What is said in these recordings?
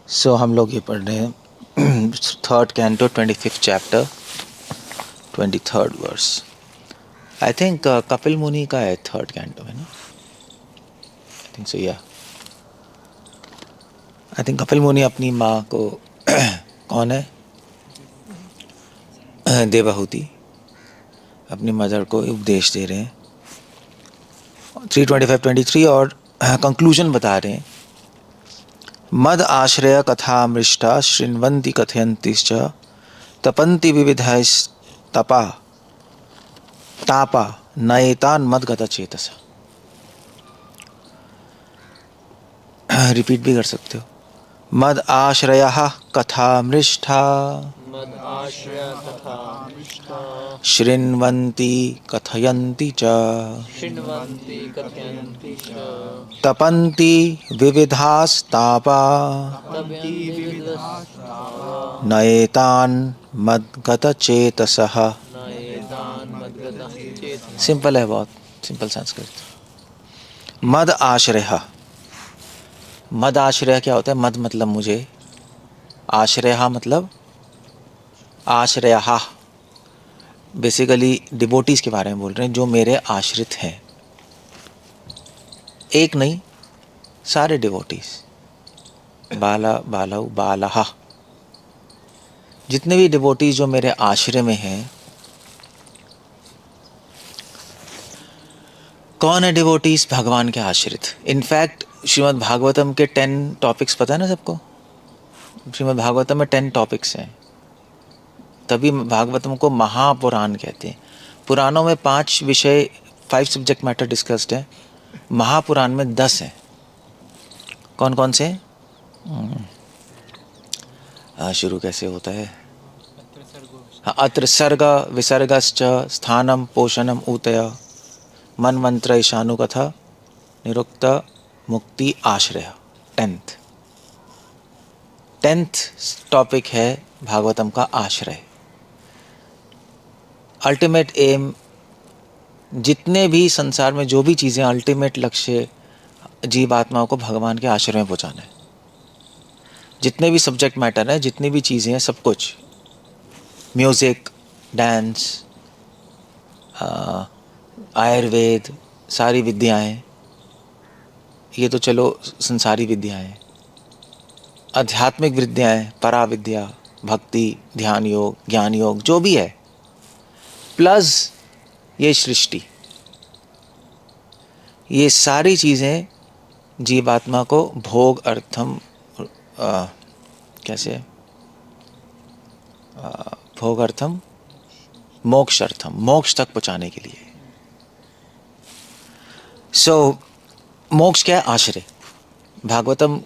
सो हम लोग ये पढ़ रहे हैं third canto 25th chapter 23rd verse. I think Kapil Muni का है थर्ड कैंटो, है ना? आई थिंक सो, या आई थिंक कपिल मुनि अपनी माँ को कौन है, देवाहुति, अपनी मदर को उपदेश दे रहे हैं 3:25-23 और कंक्लूजन बता रहे हैं। मद आश्रय कथा मृष्टा शृण्वन्ति कथयन्तिश्च तपन्ति विविधैस्तपा तापा नएतान् मदगत चेतसा। रिपीट भी कर सकते हो। मद आश्रयः कथा मृष्टा शृण्वन्ति कथयन्ति च तपन्ति विविधास्तापा नएतान् मद्गत चेतसः। सिंपल है, बहुत सिंपल संस्कृत। मद आश्रय, मद आश्रय क्या होता है? मद मतलब मुझे, आश्रय मतलब आश्रय, बेसिकली डिवोटीज के बारे में बोल रहे हैं जो मेरे आश्रित हैं। एक नहीं, सारे डिवोटीज, बाला बालव बालहा, जितने भी डिवोटीज जो मेरे आश्रय में हैं। कौन है डिवोटीज? भगवान के आश्रित। इनफैक्ट श्रीमद् भागवतम के 10 टॉपिक्स पता है ना सबको? श्रीमद् भागवतम में 10 टॉपिक्स हैं, तभी भागवतम को महापुराण कहते हैं। पुराणों में 5 विषय, 5 सब्जेक्ट मैटर डिस्कस्ड है, महापुराण में 10 हैं। कौन कौन से? शुरू कैसे होता है? अत्र सर्ग विसर्गश्च स्थानम पोषणम ऊतय मनमंत्र ईशानु कथा निरुक्त मुक्ति आश्रय। 10th टॉपिक है भागवतम का आश्रय। अल्टीमेट एम, जितने भी संसार में जो भी चीज़ें, अल्टीमेट लक्ष्य जीव आत्माओं को भगवान के आश्रय में पहुँचाना है। जितने भी सब्जेक्ट मैटर है, जितनी भी चीज़ें हैं, सब कुछ, म्यूज़िक, डांस, आयुर्वेद, सारी विद्याएं, ये तो चलो संसारी विद्याएं हैं। आध्यात्मिक विद्याएं, परा विद्या, भक्ति, ध्यान योग, ज्ञान योग, जो भी है, प्लस ये सृष्टि, ये सारी चीज़ें जीवात्मा को भोग अर्थम, कैसे, भोग अर्थम मोक्ष अर्थम, मोक्ष तक पहुँचाने के लिए। मोक्ष क्या है? आश्रय। भागवतम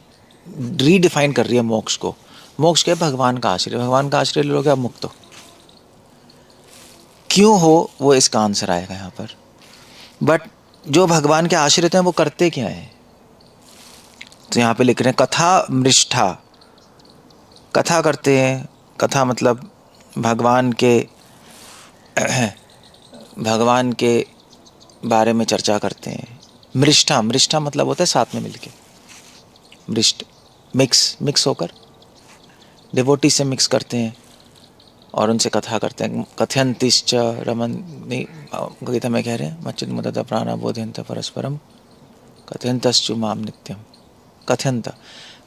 रीडिफाइन कर रही है मोक्ष को। मोक्ष क्या है? भगवान का आश्रय। भगवान का आश्रय ले लोगे आप मुक्त हो। क्यों हो, वो इसका आंसर आएगा यहाँ पर। बट जो भगवान के आश्रित हैं वो करते क्या है? तो यहाँ पे लिख रहे हैं कथा मृष्ठा, कथा करते हैं। कथा मतलब भगवान के बारे में चर्चा करते हैं। मृष्ठा, मृष्ठा मतलब होता है साथ में मिलके, मृष्ट मिक्स होकर डिवोटी से मिक्स करते हैं और उनसे कथा करते हैं। कथयन्तिश्च रमन, गीता में कह रहे हैं मच्चिद मुदत प्राणा बोधयन्त परस्परम कथयन्तश्चु माम नित्यम। कथयन्त,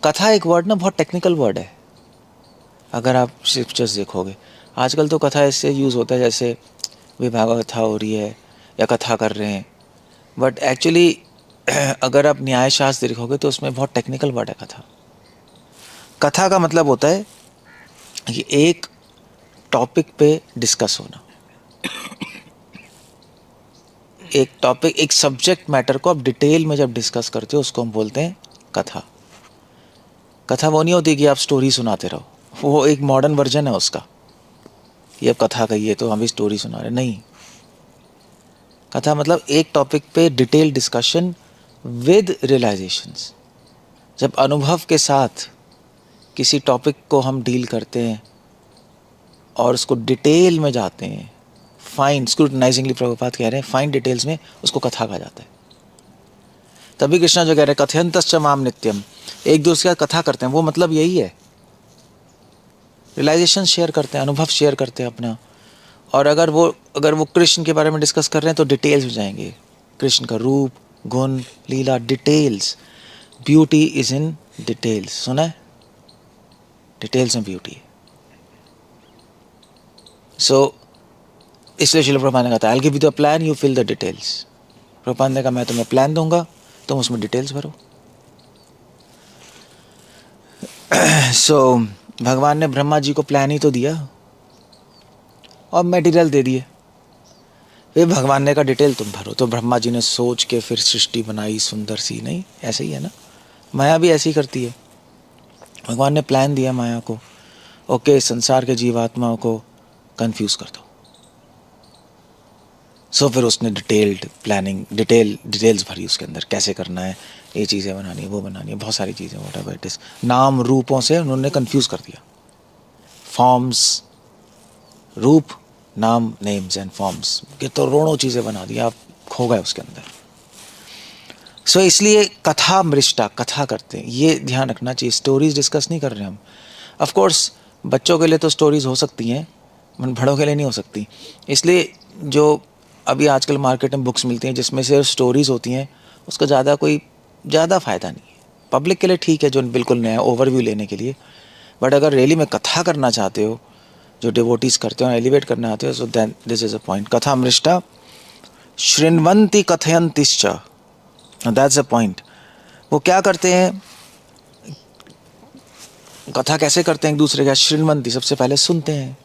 कथा एक वर्ड ना बहुत टेक्निकल वर्ड है। अगर आप स्क्रिप्चर्स देखोगे, आजकल तो कथा इससे यूज़ होता है जैसे विभाग कथा हो रही है या कथा कर रहे हैं, बट एक्चुअली अगर आप न्याय शास्त्र देखोगे तो उसमें बहुत टेक्निकल वर्ड है कथा। कथा का मतलब होता है कि एक टॉपिक पे डिस्कस होना। एक टॉपिक, एक सब्जेक्ट मैटर को आप डिटेल में जब डिस्कस करते हो उसको हम बोलते हैं कथा। कथा वो नहीं होती कि आप स्टोरी सुनाते रहो, वो एक मॉडर्न वर्जन है उसका। ये अब कथा कहिए तो हम भी स्टोरी सुना रहे, नहीं। कथा मतलब एक टॉपिक पे डिटेल डिस्कशन विद रियलाइजेशंस। जब अनुभव के साथ किसी टॉपिक को हम डील करते हैं और उसको डिटेल में जाते हैं, फाइन स्क्रूटनाइजिंगली, प्रभुपाद कह रहे हैं फाइन डिटेल्स में, उसको कथा कहा जाता है। तभी कृष्णा जो कह रहे कथयंतश्च माम नित्यम, एक दूसरे का कथा करते हैं, वो मतलब यही है, रियलाइजेशन शेयर करते हैं, अनुभव शेयर करते हैं अपना। और अगर वो कृष्ण के बारे में डिस्कस कर रहे हैं तो डिटेल्स में जाएंगे, कृष्ण का रूप, गुण, लीला, details. Beauty is in details, सुना है, डिटेल्स में ब्यूटी है। सो इसलिए श्रील प्रभुपाद ने कहा था I will give you the plan, you fill the details. Prabhupada ने कहा मैं तुम्हें प्लान दूंगा, तुम उसमें डिटेल्स भरो। सो भगवान ने ब्रह्मा जी को प्लान ही तो दिया और मटेरियल दे दिए, फिर भगवान ने कहा डिटेल तुम भरो। तो ब्रह्मा जी ने सोच के फिर सृष्टि बनाई सुंदर सी, नहीं ऐसे ही है ना, माया भी ऐसे ही करती है। भगवान ने प्लान दिया माया को, ओके संसार के जीवात्माओं को कंफ्यूज कर दो। सो फिर उसने डिटेल्ड प्लानिंग, डिटेल्स भरी उसके अंदर, कैसे करना है, ये चीज़ें बनानी है, वो बनानी है, बहुत सारी चीज़ें, व्हाटएवर इट इज, नाम रूपों से उन्होंने कंफ्यूज कर दिया। फॉर्म्स, रूप, नाम, नेम्स एंड फॉर्म्स, ये तो रोड़ों चीज़ें बना दिया, आप खो गए उसके अंदर। सो इसलिए कथा मृष्टा, कथा करते हैं, ये ध्यान रखना चाहिए। स्टोरीज डिस्कस नहीं कर रहे हम। ऑफ कोर्स बच्चों के लिए तो स्टोरीज हो सकती हैं, बड़ों के लिए नहीं हो सकती। इसलिए जो अभी आजकल मार्केट में बुक्स मिलती हैं जिसमें से स्टोरीज होती हैं, उसका ज़्यादा फ़ायदा नहीं है। पब्लिक के लिए ठीक है, जो बिल्कुल नया ओवरव्यू लेने के लिए, बट अगर रियली में कथा करना चाहते हो, जो डिवोटीज करते हो, एलिवेट करना आते हो, so then this is a point. कथा मृष्टा शृण्वन्ति कथयन्तिश्च, दैट्स अ पॉइंट। वो क्या करते हैं, कथा कैसे करते हैं एक दूसरे का, शृण्वन्ति, सबसे पहले सुनते हैं।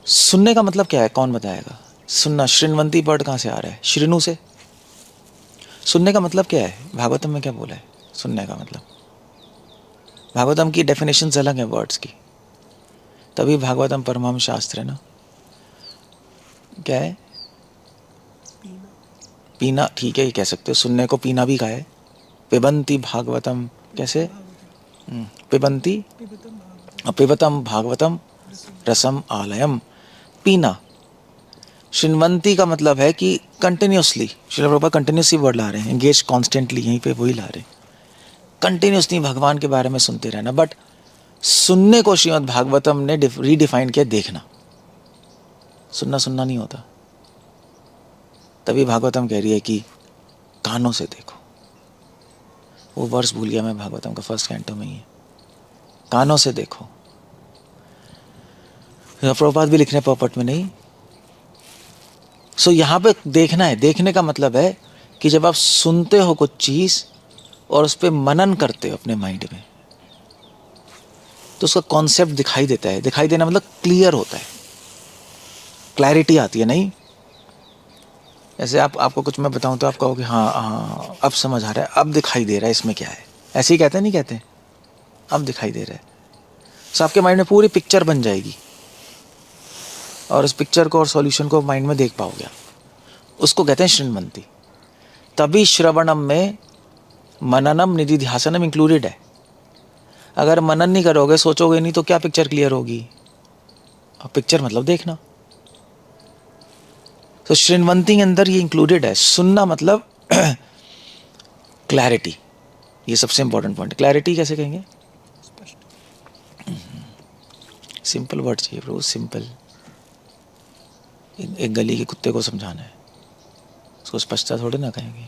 सुनने का मतलब क्या है, कौन बताएगा? सुनना, शृण्वन्ति वर्ड कहाँ से आ रहा है? श्रीनु से। सुनने का मतलब क्या है? भागवतम में क्या बोला है सुनने का मतलब? भागवतम की डेफिनेशंस अलग है वर्ड्स की, तभी भागवतम परमहंस शास्त्र है ना। क्या है? पीना, ठीक है, ये कह सकते हो, सुनने को पीना भी कहा है। पिबंती भागवतम, कैसे? पिबंती, पिबतम भागवतम रसम आलयम, पीना। शृण्वन्ति का मतलब है कि continuously, Srila Prabhupada continuously word ला रहे हैं, एंगेज कॉन्स्टेंटली, यहीं पे वही ला रहे हैं, कंटिन्यूसली भगवान के बारे में सुनते रहना। बट सुनने को श्रीमद् भागवतम ने रीडिफाइन किया, देखना। सुनना नहीं होता, तभी भागवतम कह रही है कि कानों से देखो। वो वर्ष भूल गया मैं, भागवतम का फर्स्ट कैंटो में ही है, कानों से देखो। प्रभुपाद भी लिख रहे हैं पॉपट में, नहीं। सो यहाँ पे देखना है, देखने का मतलब है कि जब आप सुनते हो कुछ चीज और उस पर मनन करते हो अपने माइंड में, तो उसका कॉन्सेप्ट दिखाई देता है। दिखाई देना मतलब क्लियर होता है, क्लैरिटी आती है, नहीं। जैसे आपको कुछ मैं बताऊं तो आप कहोगे हाँ अब समझ आ रहा है, अब दिखाई दे रहा है इसमें क्या है, ऐसे ही कहते हैं, नहीं कहते? अब दिखाई दे रहा है। सो आपके माइंड में पूरी पिक्चर बन जाएगी और उस पिक्चर को और सॉल्यूशन को माइंड में देख पाओगे। उसको कहते हैं शृण्वन्ति। तभी श्रवणम में मननम निधिध्यासनम इंक्लूडेड है। अगर मनन नहीं करोगे, सोचोगे नहीं, तो क्या पिक्चर क्लियर होगी? और पिक्चर मतलब देखना। तो शृण्वन्ति के अंदर ये इंक्लूडेड है। सुनना मतलब क्लैरिटी, ये सबसे इंपॉर्टेंट पॉइंट। क्लैरिटी कैसे कहेंगे? सिंपल वर्ड चाहिए ब्रो, सिंपल। एक गली के कुत्ते को समझाना है, उसको स्पष्टता थोड़ी ना कहेंगे।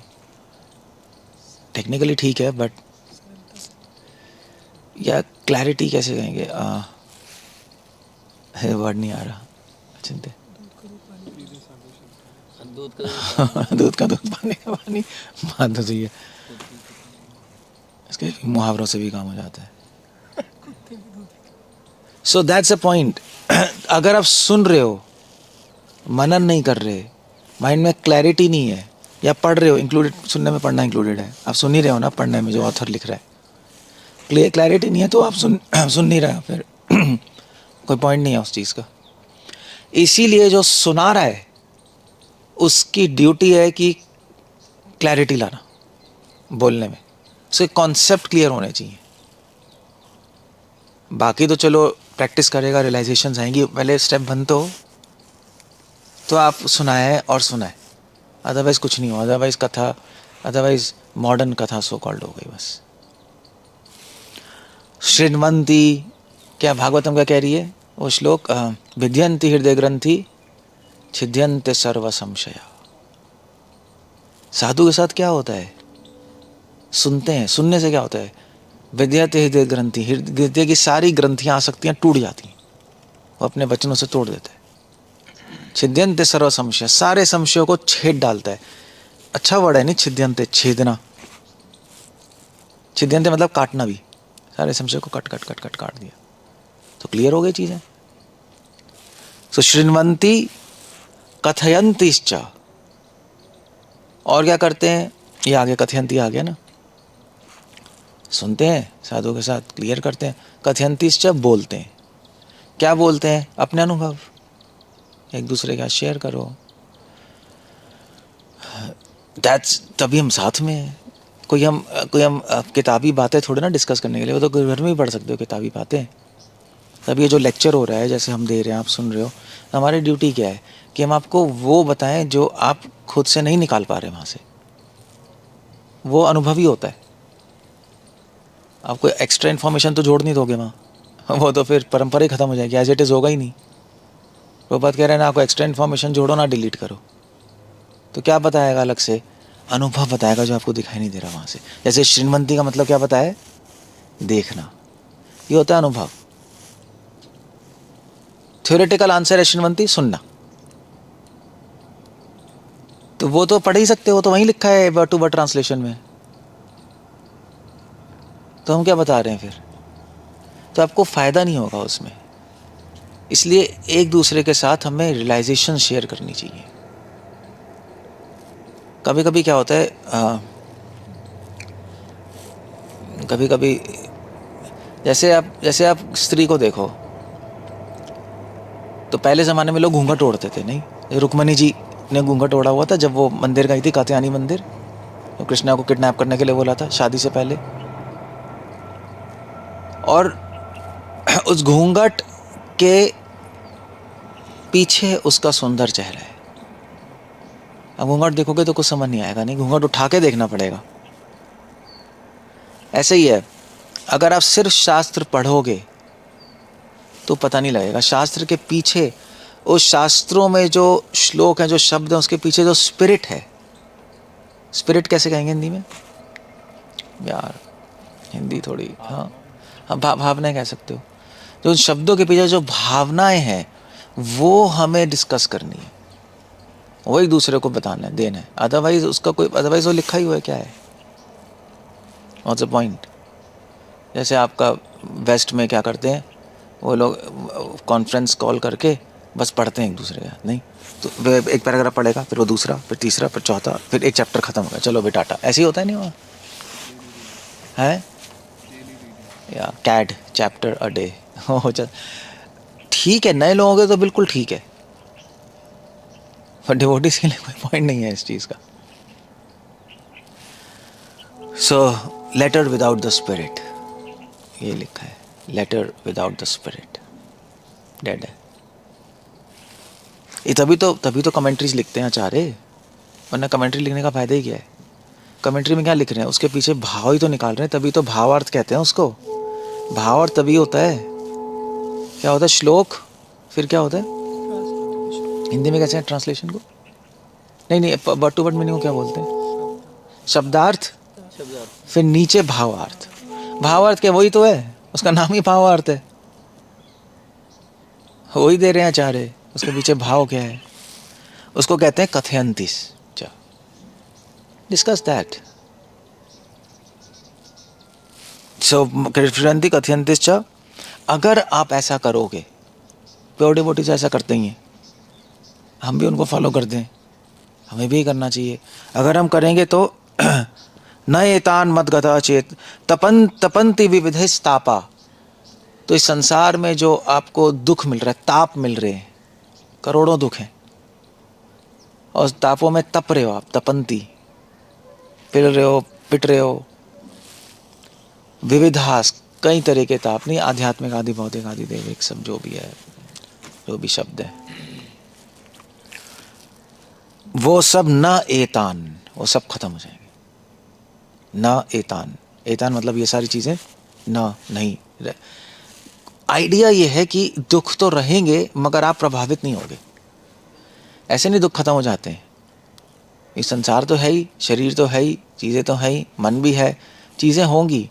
टेक्निकली ठीक है, बट या क्लैरिटी कैसे कहेंगे? वर्ड नहीं आ रहा, चिंते। दूध का दूध, पानी का पानी, बात तो सही है। इसके मुहावरों से भी काम हो जाता है। So that's a point. अगर आप सुन रहे हो, मनन नहीं कर रहे, माइंड में क्लैरिटी नहीं है, या पढ़ रहे हो, इंक्लूडेड, सुनने में पढ़ना इंक्लूडेड है, आप सुन ही रहे हो ना, पढ़ने में जो ऑथर लिख रहा है, क्लैरिटी नहीं है तो आप सुन नहीं रहे, फिर कोई पॉइंट नहीं है उस चीज़ का। इसीलिए जो सुना रहा है उसकी ड्यूटी है कि क्लैरिटी लाना बोलने में, उसके कॉन्सेप्ट क्लियर होने चाहिए। बाकी तो चलो प्रैक्टिस करेगा, रियलाइजेशंस आएंगी, पहले स्टेप 1 तो आप सुनाए और सुनाए, अदरवाइज कुछ नहीं हो। अदरवाइज कथा अदरवाइज मॉडर्न कथा सो कॉल्ड हो गई बस। श्रृण्वन्ति, क्या भागवतम क्या कह रही है वो श्लोक? विद्यन्ति हृदय ग्रंथि छिद्यन्ते सर्व संशया। साधु के साथ क्या होता है? सुनते हैं, सुनने से क्या होता है? विद्यते हृदय ग्रंथि, हृदय की सारी ग्रंथियां आसक्तियां टूट जाती हैं, वो अपने वचनों से तोड़ देता है। छिद्यन्ते सर्व संशय, सारे संशयों को छेद डालता है। अच्छा वर्ड है नहीं छिद्यन्ते, छेदना। छिद्यन्ते मतलब काटना भी, सारे संशय को कट कट कट कट काट दिया तो क्लियर हो गई चीजें। सो श्रृण्वन्ति कथयन्तिश्च, और क्या करते हैं? ये आगे कथयन्ति आ गया ना, सुनते हैं साधु के साथ, क्लियर करते हैं। कथयन्तिश्च, बोलते हैं। क्या बोलते हैं? अपने अनुभव एक दूसरे का शेयर करो। दैट्स, तभी हम साथ में हैं। कोई हम किताबी बातें थोड़ी ना डिस्कस करने के लिए, वो तो घर में ही पढ़ सकते हो किताबी बातें। तब ये जो लेक्चर हो रहा है, जैसे हम दे रहे हैं, आप सुन रहे हो, हमारी ड्यूटी क्या है कि हम आपको वो बताएं जो आप खुद से नहीं निकाल पा रहे वहाँ से। वो अनुभवी होता है। आप कोई एक्स्ट्रा इन्फॉर्मेशन तो जोड़ नहीं दोगे वहाँ, वो तो फिर परंपरा ही खत्म हो जाएगी, एज इट इज़ होगा ही नहीं। वो बात कह रहे हैं ना, आपको एक्स्ट्रा इन्फॉर्मेशन जोड़ो ना डिलीट करो। तो क्या बताएगा अलग से? अनुभव बताएगा जो आपको दिखाई नहीं दे रहा वहाँ से। जैसे श्रीमंती का मतलब क्या बताए? देखना, ये होता है अनुभव। थ्योरेटिकल आंसर है श्रीमंती, सुनना। तो वो तो पढ़ ही सकते हो, तो वहीं लिखा है वर्ड टू वर्ड ट्रांसलेशन में। तो हम क्या बता रहे हैं फिर? तो आपको फ़ायदा नहीं होगा उसमें। इसलिए एक दूसरे के साथ हमें रियलाइजेशन शेयर करनी चाहिए। कभी कभी क्या होता है, कभी कभी जैसे आप स्त्री को देखो, तो पहले ज़माने में लोग घूंघट ओढ़ते थे, नहीं? रुक्मणी जी ने घूंघट ओढ़ा हुआ था जब वो मंदिर गई थी, कात्यायनी मंदिर, तो कृष्णा को किडनैप करने के लिए बोला था शादी से पहले। और उस घूंघट के पीछे उसका सुंदर चेहरा है। अब घूंघट देखोगे तो कुछ समझ नहीं आएगा, नहीं, घूंघट उठा के देखना पड़ेगा। ऐसे ही है, अगर आप सिर्फ शास्त्र पढ़ोगे तो पता नहीं लगेगा। शास्त्र के पीछे, उस शास्त्रों में जो श्लोक हैं, जो शब्द हैं, उसके पीछे जो स्पिरिट है। स्पिरिट कैसे कहेंगे हिंदी में यार? हिंदी थोड़ी, हाँ हाँ, भावनाएं कह सकते हो। जो उन शब्दों के पीछे जो भावनाएं हैं, वो हमें डिस्कस करनी है, वो एक दूसरे को बताना है, देना है। अदरवाइज उसका कोई, अदरवाइज वो लिखा ही हुआ है, क्या है, व्हाट्स द पॉइंट? जैसे आपका वेस्ट में क्या करते हैं वो लोग, कॉन्फ्रेंस कॉल करके बस पढ़ते हैं एक दूसरे का, नहीं तो एक पैराग्राफ पढ़ेगा, फिर वो दूसरा, फिर तीसरा, फिर चौथा, फिर एक चैप्टर खत्म हो गया, चलो बेटा टाटा। ऐसे ही होता है, नहीं वहाँ है? या कैड चैप्टर अ डे हो चल, ठीक है, नए लोगों के तो बिल्कुल ठीक है, पर डिवोटीज के लिए कोई पॉइंट नहीं है इस चीज़ का। So letter without the spirit, ये लिखा है, letter without the spirit dead है। ये तभी तो कमेंट्रीज लिखते हैं आचार्य, वरना कमेंट्री लिखने का फायदा ही क्या है? कमेंट्री में क्या लिख रहे हैं? उसके पीछे भाव ही तो निकाल रहे हैं, तभी तो भावार्थ कहते हैं उसको। भावार्थ तभी होता है, क्या होता है? श्लोक, फिर क्या होता है हिंदी में कैसे है ट्रांसलेशन को? नहीं, वर्ड टू वर्ड मीनिंग को क्या बोलते हैं? शब्दार्थ, फिर नीचे भावार्थ। भावार्थ क्या वही तो है, उसका नाम ही भावार्थ है, वही दे रहे हैं आचार्य। उसके पीछे भाव क्या है, उसको कहते हैं कथयन्तिस। Discuss that. सो कृष्णन्ति कथयन्तिस च, अगर आप ऐसा करोगे, प्योर डिवोटीज ऐसा करते ही हैं, हम भी उनको फॉलो करते हैं, हमें भी करना चाहिए। अगर हम करेंगे तो न एतान मद्गता चेत तपन्ति विविधस्तापा, तो इस संसार में जो आपको दुख मिल रहा है, ताप मिल रहे हैं, करोड़ों दुख हैं, और तापों में तप रहे हो आप, तपन्ति, पिल रहे हो, पिट रहे हो, विविधास, कई तरह के ताप, नहीं आध्यात्मिक आदि भौतिक आदि दैविक, सब जो भी है, जो भी शब्द है, वो सब न एतान, वो सब खत्म हो जाएंगे। ना एतान, एतान मतलब ये सारी चीज़ें ना, नहीं। आइडिया ये है कि दुख तो रहेंगे मगर आप प्रभावित नहीं होगे। ऐसे नहीं दुख खत्म हो जाते हैं। ये संसार तो है ही, शरीर तो है ही, चीज़ें तो है ही, मन भी है, चीज़ें होंगी।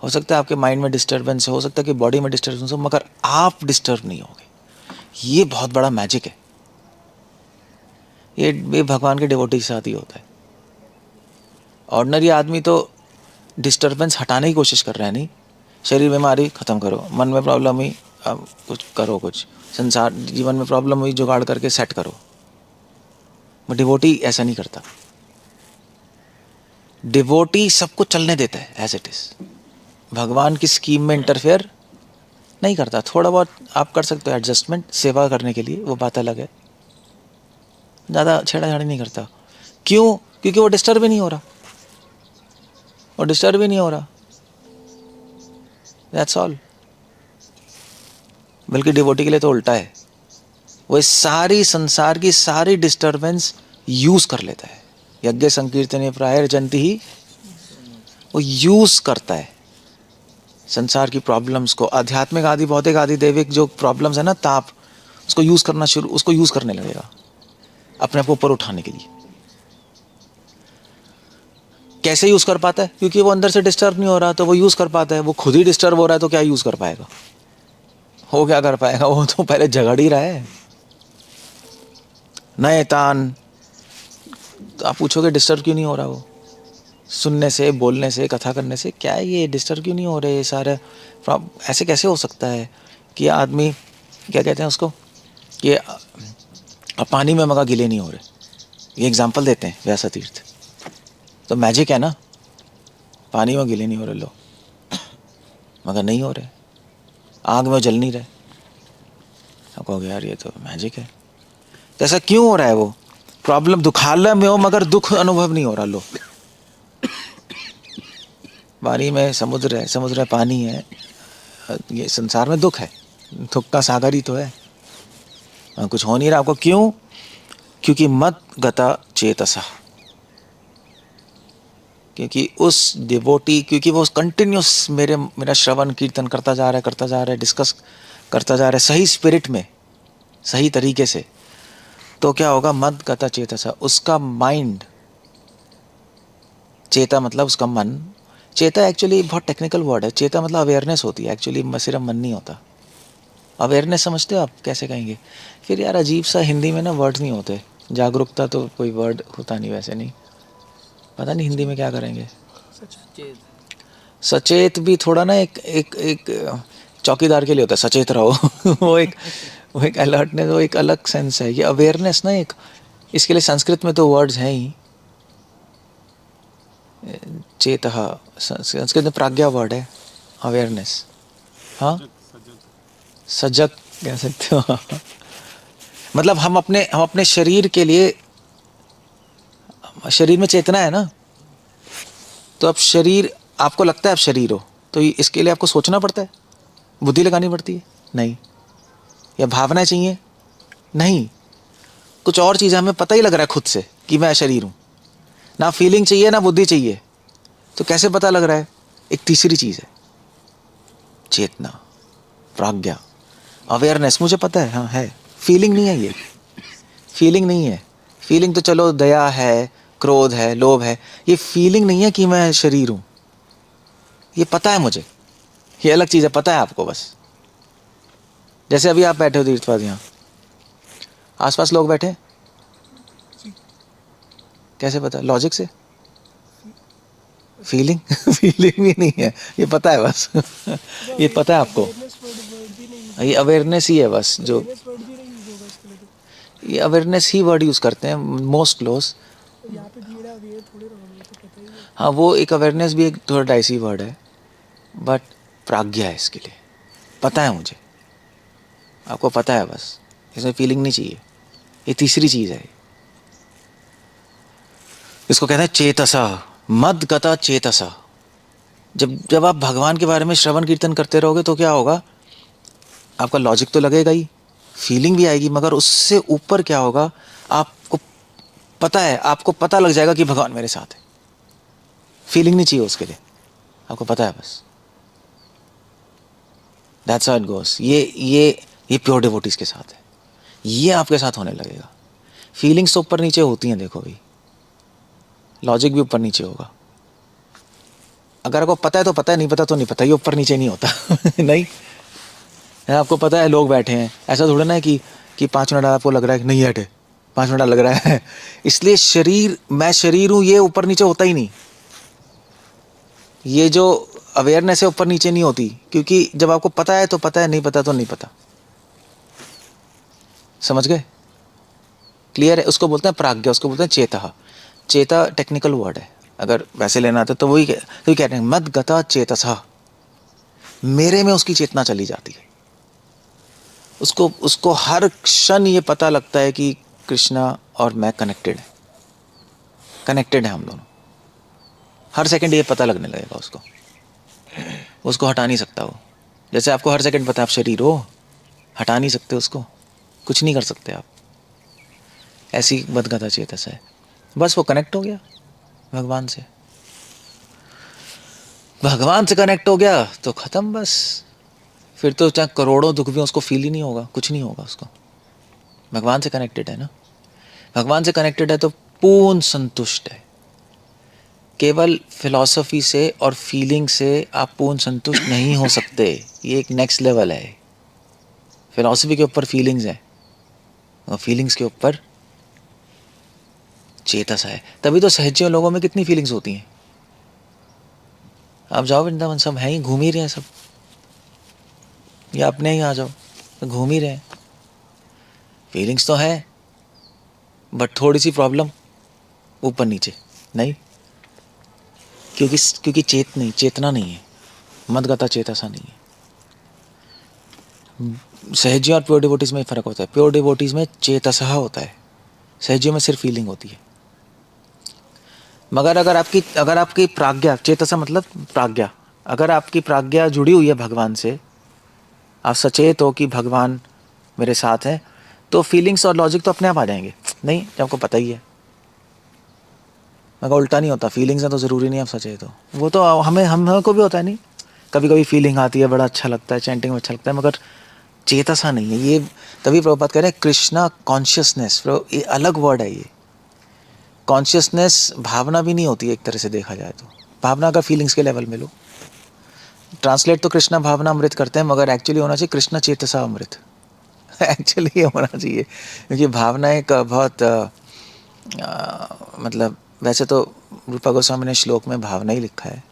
हो सकता है आपके माइंड में डिस्टर्बेंस हो सकता है कि बॉडी में डिस्टर्बेंस हो, मगर आप डिस्टर्ब नहीं होगे। ये बहुत बड़ा मैजिक है। ये भगवान के डिवोटी के साथ ही होता है। ऑर्डिनरी आदमी तो डिस्टर्बेंस हटाने की कोशिश कर रहा है, नहीं, शरीर बीमारी ख़त्म करो, मन में प्रॉब्लम हुई अब कुछ करो, कुछ संसार जीवन में प्रॉब्लम हुई जुगाड़ करके सेट करो। बट डिवोटी ऐसा नहीं करता। डिवोटी सबको चलने देता है एज इट इज़। भगवान की स्कीम में इंटरफेयर नहीं करता। थोड़ा बहुत आप कर सकते हो एडजस्टमेंट सेवा करने के लिए, वो बात अलग है। ज़्यादा छेड़ाछाड़ी नहीं करता। क्यों? क्योंकि वो डिस्टर्ब ही नहीं हो रहा, वो डिस्टर्ब ही नहीं हो रहा। That's all. बल्कि डिवोटी के लिए तो उल्टा है, वो इस सारी संसार की सारी डिस्टर्बेंस यूज कर लेता है। यज्ञ संकीर्तन प्रायर जंती ही, वो यूज करता है संसार की प्रॉब्लम्स को, आध्यात्मिक आदि भौतिक आदि दैविक जो प्रॉब्लम्स है ना, ताप, उसको यूज करने लगेगा अपने आप को ऊपर उठाने के लिए। कैसे यूज कर पाता है? क्योंकि वो अंदर से डिस्टर्ब नहीं हो रहा, तो वो यूज कर पाता है। वो खुद ही डिस्टर्ब हो रहा है तो क्या यूज कर पाएगा? हो क्या कर पाएगा? वो तो पहले झगड़ ही रहा है। नए तान, तो आप पूछोगे डिस्टर्ब क्यों नहीं हो रहा? वो सुनने से, बोलने से, कथा करने से क्या है, ये डिस्टर्ब क्यों नहीं हो रहे? ये सारे ऐसे कैसे हो सकता है कि आदमी, क्या कहते हैं उसको, कि पानी में मगर गीले नहीं हो रहे? ये एग्जाम्पल देते हैं व्यासा तीर्थ। तो मैजिक है ना, पानी में गीले नहीं हो रहे लोग, मगर नहीं हो रहे, आग में जल नहीं रहे। आप कहोगे यार ये तो मैजिक है। तो ऐसा क्यों हो रहा है? वो प्रॉब्लम दुखालय में हो मगर दुख अनुभव नहीं हो रहा। लो, पानी में समुद्र है, समुद्र में पानी है, ये संसार में दुख है, दुख का सागर ही तो है, कुछ हो नहीं रहा आपको। क्यों? क्योंकि मत गता चेतसा, क्योंकि उस डिवोटी, क्योंकि वो कंटिन्यूस मेरा श्रवण कीर्तन करता जा रहा है, डिस्कस करता जा रहा है सही स्पिरिट में, सही तरीके से। तो क्या होगा? मद गता चेतसा, उसका माइंड, चेता मतलब उसका मन, चेता एक्चुअली बहुत टेक्निकल वर्ड है। चेता मतलब अवेयरनेस होती है, एक्चुअली सिर्फ मन नहीं होता। अवेयरनेस समझते हो आप? कैसे कहेंगे फिर यार? अजीब सा हिंदी में ना वर्ड नहीं होते। जागरूकता तो कोई वर्ड होता नहीं, वैसे नहीं, पता नहीं हिंदी में क्या करेंगे। सचेत भी थोड़ा ना एक चौकीदार के लिए होता है, सचेत रहो। वो एक अलर्टनेस, वो एक अलग सेंस है। ये अवेयरनेस ना एक, इसके लिए संस्कृत में तो वर्ड्स हैं ही। चेतः संस्कृत में प्राज्ञा वर्ड है, अवेयरनेस। हाँ, सजग कह सकते हो। मतलब हम अपने शरीर के लिए, शरीर में चेतना है ना, तो अब शरीर, आपको लगता है आप शरीर हो, तो इसके लिए आपको सोचना पड़ता है, बुद्धि लगानी पड़ती है? नहीं। या भावना चाहिए? नहीं। कुछ और चीज़ हमें पता ही लग रहा है खुद से कि मैं शरीर हूँ। ना फीलिंग चाहिए ना बुद्धि चाहिए, तो कैसे पता लग रहा है? एक तीसरी चीज़ है, चेतना, प्राज्ञा, अवेयरनेस। मुझे पता है, हाँ है, फीलिंग नहीं है ये, फीलिंग नहीं है। फीलिंग तो चलो दया है, क्रोध है, लोभ है, ये फीलिंग नहीं है कि मैं शरीर हूँ। ये पता है मुझे, ये अलग चीज़ है, पता है आपको बस। जैसे अभी आप बैठे हो तीर्थवाद, यहाँ आसपास लोग बैठे, कैसे पता? लॉजिक से? फीलिंग? फीलिंग भी नहीं है, ये पता है बस। ये पता है आपको, ये अवेयरनेस ही है बस। जो ये अवेयरनेस ही वर्ड यूज़ करते हैं मोस्ट क्लोज। हाँ, वो एक अवेयरनेस भी एक थोड़ा डाइसी वर्ड है, बट प्राज्ञा है इसके लिए। पता है मुझे, आपको पता है बस, इसमें फीलिंग नहीं चाहिए। ये तीसरी चीज़ है, इसको कहते हैं चेतसा, मद गता चेतसा। जब आप भगवान के बारे में श्रवण कीर्तन करते रहोगे तो क्या होगा? आपका लॉजिक तो लगेगा ही, फीलिंग भी आएगी, मगर उससे ऊपर क्या होगा? आपको पता है, आपको पता लग जाएगा कि भगवान मेरे साथ है। फीलिंग नहीं चाहिए उसके लिए, आपको पता है बस। That's how it goes. ये प्योर डिवोटीज के साथ है, ये आपके साथ होने लगेगा। फीलिंग्स तो ऊपर नीचे होती हैं, देखो भाई, लॉजिक भी ऊपर नीचे होगा। अगर आपको पता है तो पता है, नहीं पता तो नहीं पता, ये ऊपर नीचे नहीं होता नहीं, आपको पता है लोग बैठे हैं, ऐसा थोड़ा ना है कि 5 मिनट आपको लग रहा है कि नहीं हटे, 5 मिनट लग रहा है इसलिए शरीर, मैं शरीर हूं, ये ऊपर नीचे होता ही नहीं। ये जो अवेयरनेस है ऊपर नीचे नहीं होती, क्योंकि जब आपको पता है तो पता है, नहीं पता तो नहीं पता। समझ गए? क्लियर है? उसको बोलते हैं प्राज्ञा, उसको बोलते हैं चेता। चेता टेक्निकल वर्ड है, अगर वैसे लेना आता तो वही कहते हैं मद गता चेतसा, मेरे में उसकी चेतना चली जाती है। उसको हर क्षण ये पता लगता है कि कृष्णा और मैं कनेक्टेड है हम दोनों। हर सेकंड ये पता लगने लगेगा उसको हटा नहीं सकता वो। जैसे आपको हर सेकंड पता है आप शरीर हो, हटा नहीं सकते उसको, कुछ नहीं कर सकते आप। ऐसी बदगता चेतस है, बस वो कनेक्ट हो गया भगवान से। भगवान से कनेक्ट हो गया तो खत्म बस। फिर तो चाहे करोड़ों दुख भी उसको फील ही नहीं होगा, कुछ नहीं होगा उसको। भगवान से कनेक्टेड है ना, भगवान से कनेक्टेड है तो पूर्ण संतुष्ट है। केवल फिलॉसफी से और फीलिंग से आप पूर्ण संतुष्ट नहीं हो सकते, ये एक नेक्स्ट लेवल है। फिलॉसफी के ऊपर फीलिंग्स है और फीलिंग्स के ऊपर चेतस है। तभी तो सहजियों लोगों में कितनी फीलिंग्स होती हैं। आप जाओ वृंदावन, सब हैं ही, घूम ही रहे हैं सब, या अपने ही आ जाओ तो घूम ही रहे हैं। फीलिंग्स तो है, बट थोड़ी सी प्रॉब्लम ऊपर नीचे नहीं, क्योंकि चेतना नहीं है, मदगता चेतसा नहीं है। सहजियों और प्योर डिवोटीज में फ़र्क होता है। प्योर डिवोटीज में चेतसा होता है, सहजियों में सिर्फ फीलिंग होती है। मगर अगर आपकी प्राज्ञा, चेतसा मतलब प्राज्ञा, अगर आपकी प्राज्ञा जुड़ी हुई है भगवान से, आप सचेत हो कि भगवान मेरे साथ है, तो फीलिंग्स और लॉजिक तो अपने आप आ जाएंगे। नहीं, जब आपको पता ही है, मगर उल्टा नहीं होता। फीलिंग्स हैं तो ज़रूरी नहीं आप सचेत हो, वो तो हम को भी होता है। नहीं, कभी कभी फीलिंग आती है, बड़ा अच्छा लगता है, चैंटिंग में अच्छा लगता है, मगर चेतसा नहीं है। ये तभी प्रभुपाद कह रहे हैं कृष्णा कॉन्शियसनेस, ये अलग वर्ड है। ये कॉन्शियसनेस भावना भी नहीं होती एक तरह से देखा जाए तो। भावना का फीलिंग्स के लेवल में लो, ट्रांसलेट तो कृष्णा भावना अमृत करते हैं, मगर एक्चुअली होना चाहिए कृष्णा चेतसा अमृत एक्चुअली ये होना चाहिए, क्योंकि भावना एक बहुत मतलब, वैसे तो रूपा गोस्वामी ने श्लोक में भावना ही लिखा है,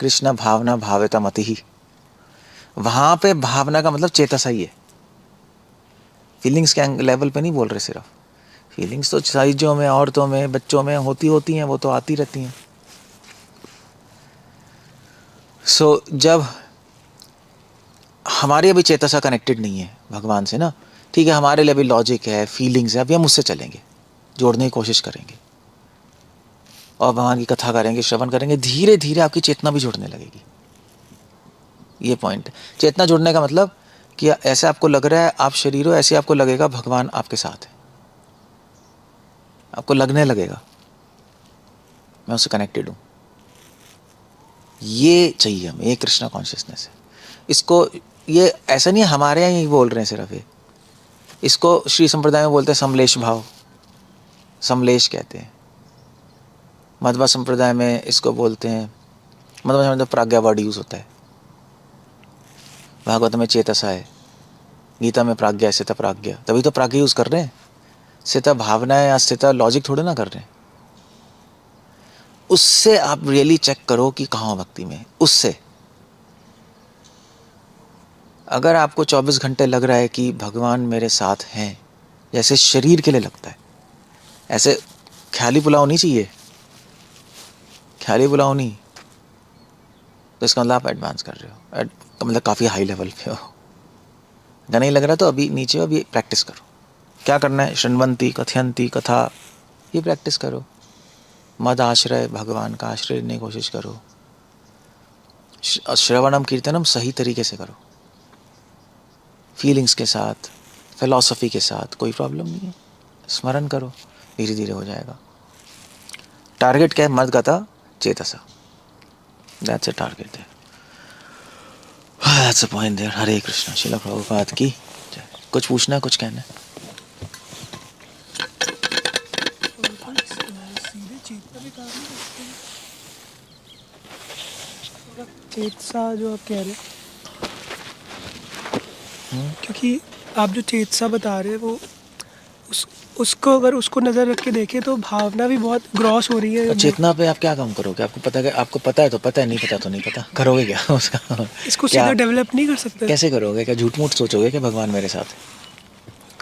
कृष्णा भावना भाविता मति ही। वहाँ पे भावना का मतलब चेतसा ही है, फीलिंग्स के लेवल पे नहीं बोल रहे सिर्फ। फीलिंग्स तो साइजों में, औरतों में, बच्चों में होती हैं, वो तो आती रहती हैं। सो जब हमारी अभी चेतसा कनेक्टेड नहीं है भगवान से ना, ठीक है, हमारे लिए अभी लॉजिक है, फीलिंग्स है, अभी हम उससे चलेंगे, जोड़ने की कोशिश करेंगे और भगवान की कथा करेंगे, श्रवण करेंगे, धीरे धीरे आपकी चेतना भी जुड़ने लगेगी। ये पॉइंट है चेतना जुड़ने का मतलब, कि ऐसे आपको लग रहा है आप शरीर हो, ऐसे आपको लगेगा भगवान आपके साथ है, आपको लगने लगेगा मैं उससे कनेक्टेड हूँ। ये चाहिए हमें, ये कृष्णा कॉन्शियसनेस है। इसको, ये ऐसा नहीं है हमारे यहाँ ही बोल रहे हैं सिर्फ ये, इसको श्री संप्रदाय में बोलते हैं समलेश भाव, समलेश कहते हैं। मध्वा संप्रदाय में इसको बोलते हैं, मध्वा संप्रदाय में प्राज्ञा वर्ड यूज होता है, भागवत में चेतसा है, गीता में प्राज्ञा है, स्थिता प्राज्ञा, तभी तो प्राज्ञा यूज कर रहे हैं। स्थिता भावना है या स्थिता लॉजिक थोड़े ना कर रहे हैं। उससे आप रियली चेक करो कि कहाँ हो भक्ति में। उससे अगर आपको 24 घंटे लग रहा है कि भगवान मेरे साथ हैं, जैसे शरीर के लिए लगता है, ऐसे ख्याली पुलाव नहीं चाहिए, ख्याली पुलाव नहीं, तो इसका मतलब आप एडवांस कर रहे हो, मतलब काफ़ी हाई लेवल पे हो। अगर नहीं लग रहा तो अभी नीचे हो, अभी प्रैक्टिस करो। क्या करना है? शृण्वन्ति कथयन्ति कथा, ये प्रैक्टिस करो। मद आश्रय, भगवान का आश्रय लेने की कोशिश करो। श्रवणम कीर्तनम सही तरीके से करो, फीलिंग्स के साथ, फिलॉसफी के साथ, कोई प्रॉब्लम नहीं है। स्मरण करो, धीरे धीरे हो जाएगा। टारगेट क्या है? मद गता चेतसा, that's a target there, that's a point there. Hare Krishna, Srila Prabhupada की जय। कुछ पूछना है, कुछ कहना है? सीधे चेतना भी काम नहीं करते हैं, मतलब चेतसा जो आप कह रहे हैं, क्योंकि आप जो चेतसा बता रहे हैं वो उसको अगर उसको नज़र रख के देखें तो भावना भी बहुत ग्रॉस हो रही है। और चेतना पे आप क्या काम करोगे? आपको पता है, आपको पता है तो पता है, नहीं पता तो नहीं पता, करोगे क्या उसका? इसको क्या सीधा डेवलप नहीं कर सकते। कैसे करोगे? क्या झूठ मूठ सोचोगे कि भगवान मेरे साथ है?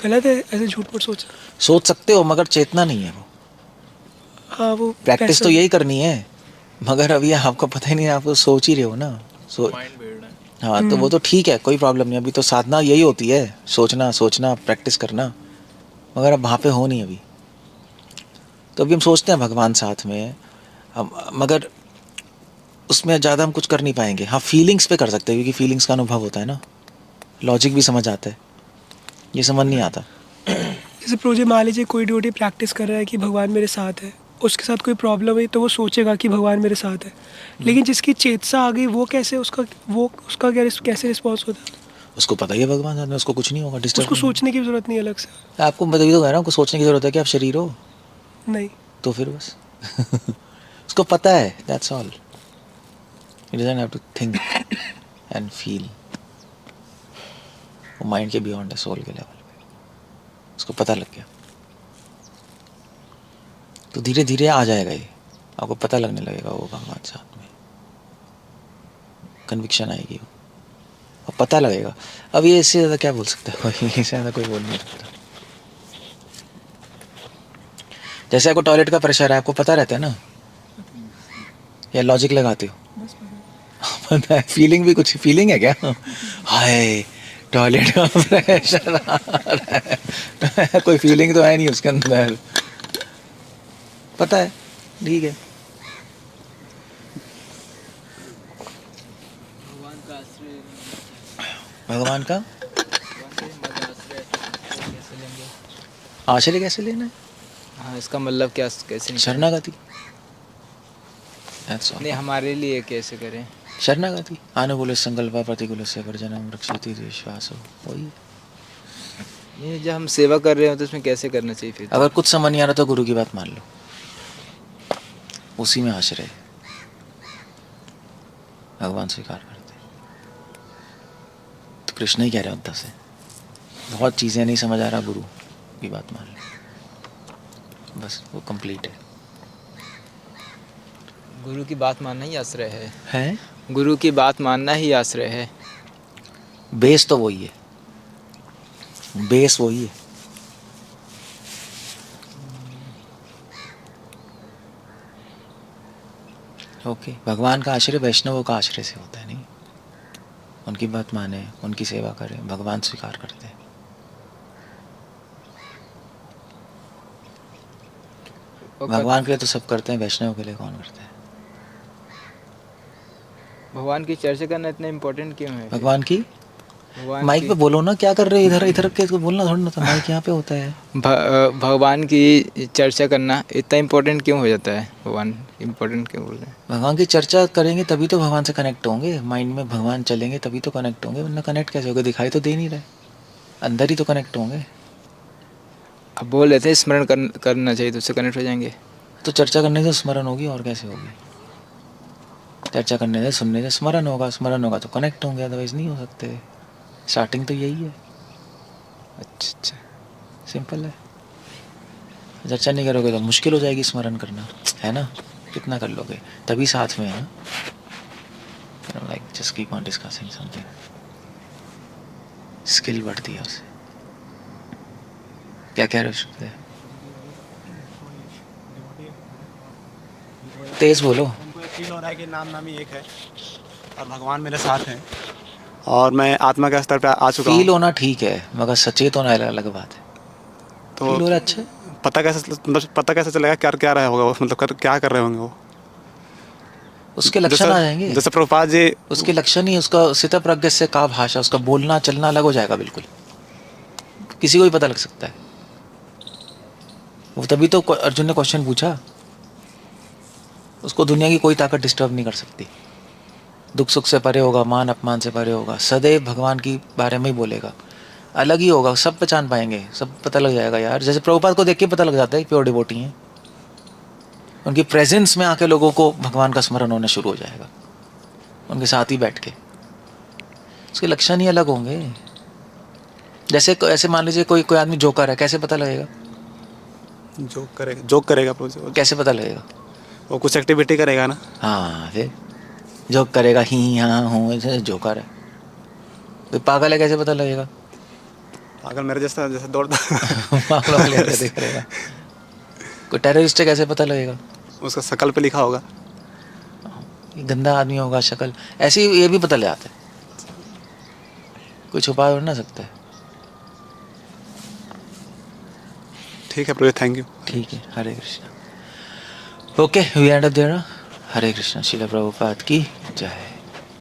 गलत है ऐसे झूठ मूठ सोचना। सोच सकते हो मगर चेतना नहीं है वो। हाँ वो प्रैक्टिस वैसा तो यही करनी है, मगर अभी आपको पता ही नहीं है, आप तो सोच ही रहे हो ना। माइंड बिल्ड है। हाँ तो वो तो ठीक है, कोई प्रॉब्लम नहीं। अभी तो साधना यही होती है, सोचना सोचना, प्रैक्टिस करना, मगर अब वहाँ पे हो नहीं अभी। तो अभी हम सोचते हैं भगवान साथ में है, हम मगर उसमें ज़्यादा हम कुछ कर नहीं पाएंगे। हाँ फीलिंग्स पे कर सकते हैं, क्योंकि फीलिंग्स का अनुभव होता है ना, लॉजिक भी समझ आता है, ये समझ नहीं आता। जैसे प्रोजेक्ट मान लीजिए कोई ड्यूटी प्रैक्टिस कर रहा है कि भगवान मेरे साथ है, उसके साथ कोई प्रॉब्लम है तो वो सोचेगा कि भगवान मेरे साथ है, लेकिन जिसकी चेतसा आ गई वो कैसे उसका कैसे रिस्पॉन्स होता है? उसको पता ही है भगवान साथ में, उसको कुछ नहीं होगा, डिस्टर्ब उसको नहीं सोचने की ज़रूरत नहीं अलग से। होगा। आपको बताइए तो कह रहा हूँ, सोचने की ज़रूरत है कि आप शरीर हो, नहीं, तो फिर बस उसको पता है, that's all. He doesn't have to think and feel। वो माइंड के बियॉन्ड है, सोल के लेवल पे, उसको पता लग गया। तो धीरे धीरे आ जाएगा ये, आपको पता लगने लगेगा वो भगवान साथ में, कन्विक्शन आएगी वो, और पता लगेगा। अब ये इससे ज़्यादा क्या बोल सकता है कोई? इससे ज़्यादा कोई बोल नहीं सकता। जैसे आपको टॉयलेट का प्रेशर है, आपको पता रहता है ना, या लॉजिक लगाते हो? पता है, फीलिंग भी कुछ फीलिंग है क्या? हाय टॉयलेट का प्रेशर आ रहा है, कोई फीलिंग तो है नहीं उसके अंदर, पता है, ठीक है। भगवान का आश्रय, भगवान का कैसे लेंगे? आश्रय कैसे लेना है? हाँ, इसका मतलब क्या, कैसे निकालें? शरणागति, that's all। नहीं, हमारे लिए कैसे करें? शरणागति, अनुकूल संकल्प प्रतिकूल से वर्जनम रक्षति विश्वास, वही है। ये जब हम सेवा कर रहे हो तो उसमें कैसे करना चाहिए फिर? अगर कुछ समझ नहीं आ रहा तो गुरु की बात मान लो, उसी में आश्रय है, भगवान स्वीकार करते हैं। तो कृष्ण ही कह रहे हैं उद्धव से, बहुत चीज़ें नहीं समझ आ रहा, गुरु की बात मान लो, बस वो कंप्लीट है। गुरु की बात मानना ही आश्रय है गुरु की बात मानना ही आश्रय है। बेस तो वही है, बेस वही है। ओके, भगवान का आश्रय वैष्णवों का आश्रय से होता है, नहीं, उनकी बात माने, उनकी सेवा करें, भगवान स्वीकार करते हैं। भगवान के लिए तो सब करते हैं, वैष्णव के लिए कौन करता है? भगवान की चर्चा करना इतना इम्पोर्टेंट क्यों है? भगवान की भगवान माइक की पे बोलो ना, क्या कर रहे हो? इधर इधर के तो बोलना थोड़ा ना, तो माइक यहाँ पे होता है। भगवान की चर्चा करना इतना इम्पोर्टेंट क्यों हो जाता है? भगवान इम्पोर्टेंट क्यों बोल रहे हैं? भगवान की चर्चा करेंगे तभी तो भगवान से कनेक्ट होंगे, माइंड में भगवान चलेंगे तभी तो कनेक्ट होंगे, वरना कनेक्ट कैसे होगा? दिखाई तो दे नहीं रहे, अंदर ही तो कनेक्ट होंगे। अब बोल रहे थे स्मरण करना चाहिए तो उससे कनेक्ट हो जाएंगे। तो चर्चा करने से स्मरण होगी, और कैसे होगी? चर्चा करने से, सुनने से स्मरण होगा, स्मरण होगा तो कनेक्ट होंगे, अदरवाइज नहीं हो सकते। स्टार्टिंग तो यही है। अच्छा, सिंपल है। चर्चा नहीं करोगे तो मुश्किल हो जाएगी स्मरण करना, है ना? कितना कर लोगे? तभी साथ में है, like just keep on discussing something, skill बढ़ती है उससे। क्या कह रहे हो शुक्रिया? तेज बोलो। उनको ये फील हो रहा है कि नाम नामी एक है और भगवान मेरे साथ हैं और मैं आत्मा के स्तर पर आ चुका हूँ। फील होना ठीक है, मगर सचेत होना अलग बात है। तो फील हो रहा है, अच्छा है। पता कैसे चलेगा क्या क्या रहा होगा वो, मतलब क्या कर रहे होंगे वो? उसके लक्षण आ जाएंगे। जैसे प्रभुपाद जी, उसके लक्षण ही, उसका स्थित प्रज्ञ से का भाषा, उसका बोलना चलना अलग हो जाएगा बिल्कुल, किसी को भी पता लग सकता है वो। तभी तो अर्जुन ने क्वेश्चन पूछा, उसको दुनिया की कोई ताकत डिस्टर्ब नहीं कर सकती। दुख सुख से परे होगा, मान अपमान से परे होगा, सदैव भगवान की बारे में ही बोलेगा। अलग ही होगा, सब पहचान पाएंगे, सब पता लग जाएगा यार। जैसे प्रभुपाद को देख के पता लग जाता है प्योर डिवोटी हैं। उनकी प्रेजेंस में आके लोगों को भगवान का स्मरण होना शुरू हो जाएगा, उनके साथ ही बैठ के। उसके लक्षण ही अलग होंगे। जैसे ऐसे मान लीजिए कोई आदमी जोकर है, कैसे पता लगेगा? जोक करेगा प्रभु जी। कैसे पता लगेगा? वो कुछ एक्टिविटी करेगा ना। हाँ, फिर जोक करेगा, ही हाँ हूँ, ऐसे जोकर है। कोई पागल है, कैसे पता लगेगा? पागल मेरे जैसा जैसे दौड़ता पागल वाले कैसे करेगा? कोई टेररिस्ट है, कैसे पता लगेगा? उसका शकल पे लिखा होगा। ये गंदा आदमी होगा, शक्ल ऐसे ही, ये भी पता लग जाता है। कोई छुपा ना सकता है। ठीक है प्रभु, थैंक यू। ठीक है, Hare Krishna. Okay, we end up there. Hare Krishna. Srila Prabhupada की जय।